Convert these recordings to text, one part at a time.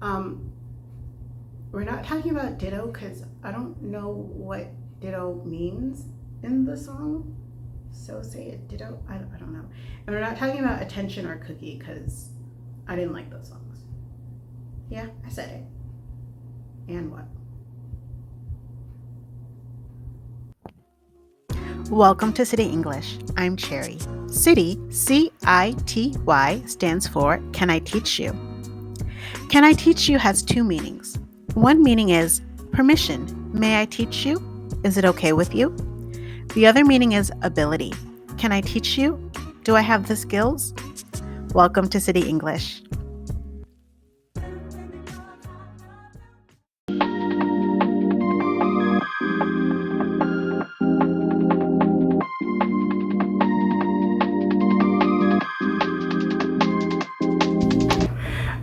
Um, we're not talking about ditto because I don't know what ditto means in the song. So say it, ditto. I don't know. And we're not talking about attention or cookie because I didn't like those songs. Yeah, I said it. And what? Welcome to City English. I'm Cherry. City, C.I.T.Y, stands for Can I Teach You? Can I teach you has two meanings. One meaning is permission. May I teach you? Is it okay with you? The other meaning is ability. Can I teach you? Do I have the skills? Welcome to City English.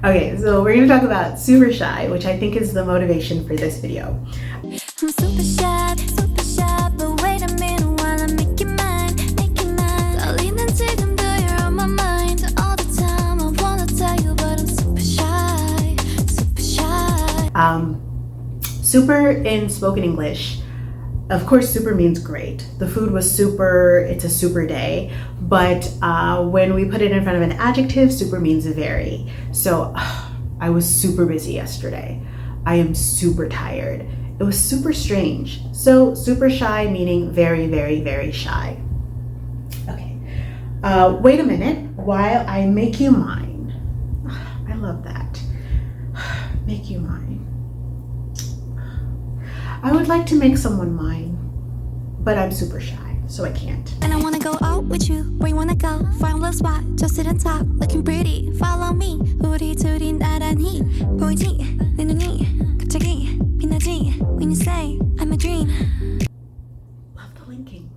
Okay, so we're going to talk about super shy, which I think is the motivation for this video. I'm super shy, but wait a minute while I make you mine. 떨리는 지금도 you're on my mind all the time. I wanna tell you, but I'm super shy. Super in spoken English, of course, super means great. The food was super, it's a super day. But when we put it in front of an adjective, super means very. So I was super busy yesterday. I am super tired. It was super strange. So super shy meaning very, very, very shy. Okay. Wait a minute while I make you mine. I love that. Make you mine. I would like to make someone mine, but I'm super shy, so I can't. And I wanna go out with you. Where you wanna go? Find a little spot, just sit and talk. Looking pretty, follow me. 우리 둘이 나란히 보이지? 내 눈이 갑자기 빛나지? When you say I'm a dream. Love the linking.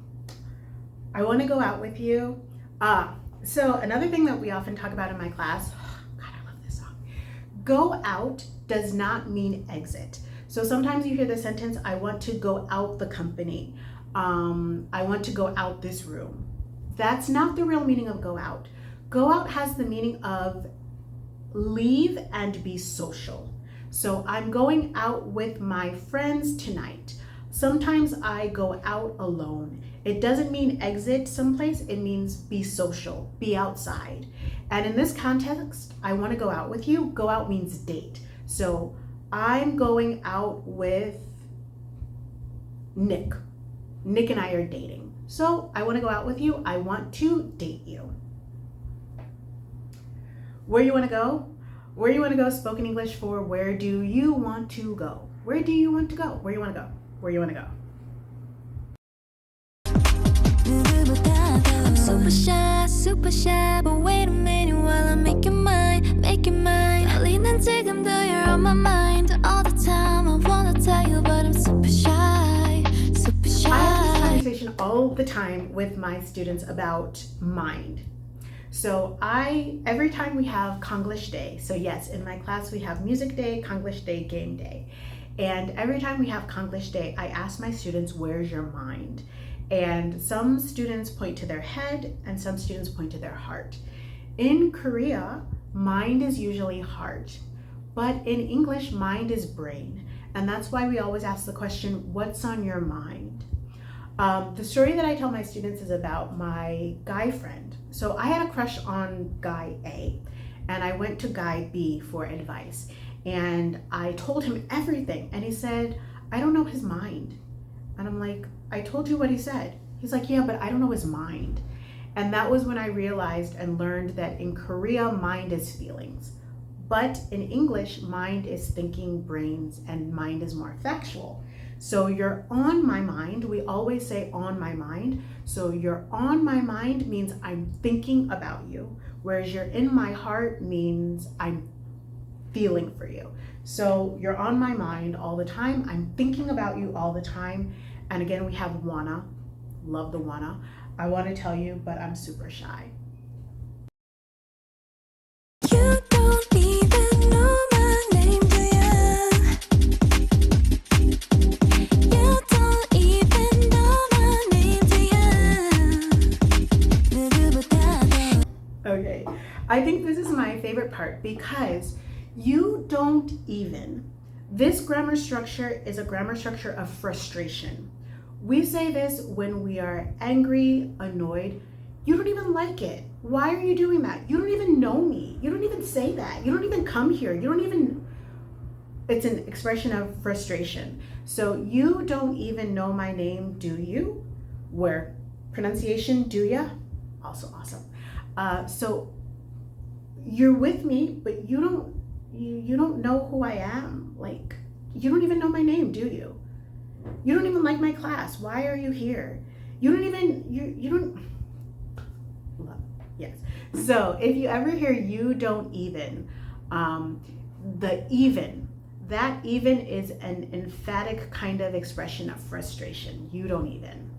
I want to go out with you. So another thing that we often talk about in my class, God, I love this song. Go out does not mean exit. So sometimes you hear the sentence, I want to go out the company. I want to go out this room. That's not the real meaning of go out. Go out has the meaning of leave and be social. So I'm going out with my friends tonight. Sometimes I go out alone. It doesn't mean exit someplace, it means be social, be outside. And in this context, I want to go out with you. Go out means date. So I'm going out with Nick. Nick and I are dating. So I want to go out with you. I want to date you. Where you want to go? Where you want to go, spoken English for where do you want to go? Where do you want to go? Where you want to go? Where you want to go? I'm super shy, but wait a minute while I make you mine. 떨리는 지금도 you're on my mind all the time. I wanna tell you, but I'm super shy. I have this conversation all the time with my students about mind. So every time we have Konglish Day, so yes, in my class we have Music Day, Konglish Day, Game Day. And every time we have Konglish Day, I ask my students, where's your mind? And some students point to their head and some students point to their heart. In Korea, mind is usually heart, but in English, mind is brain. And that's why we always ask the question, what's on your mind? The story that I tell my students is about my guy friend. So I had a crush on guy A, and I went to guy B for advice. And I told him everything, and he said, I don't know his mind. And I'm like, I told you what he said. He's like, yeah, but I don't know his mind. And that was when I realized and learned that in Korea, mind is feelings. But in English, mind is thinking, brains, and mind is more factual. So you're on my mind. We always say on my mind. So you're on my mind means I'm thinking about you, whereas you're in my heart means I'm feeling for you. So you're on my mind all the time. I'm thinking about you all the time. And again, we have wanna. Love the wanna. I want to tell you, but I'm super shy. You don't even know my name, do ya? You don't even know my name, do ya? Okay, I think this is my favorite part because You don't even. This grammar structure is a grammar structure of frustration. We say this when we are angry, annoyed. You don't even like it. Why are you doing that? You don't even know me. You don't even say that. You don't even come here. You don't even, it's an expression of frustration. So you don't even know my name, do you? Where pronunciation, do ya? Also awesome. So you're with me, but you don't know who I am. Like, you don't even know my name, do you? You don't even like my class. Why are you here? You don't even, you don't, yes. So if you ever hear you don't even, the even, that even is an emphatic kind of expression of frustration. You don't even.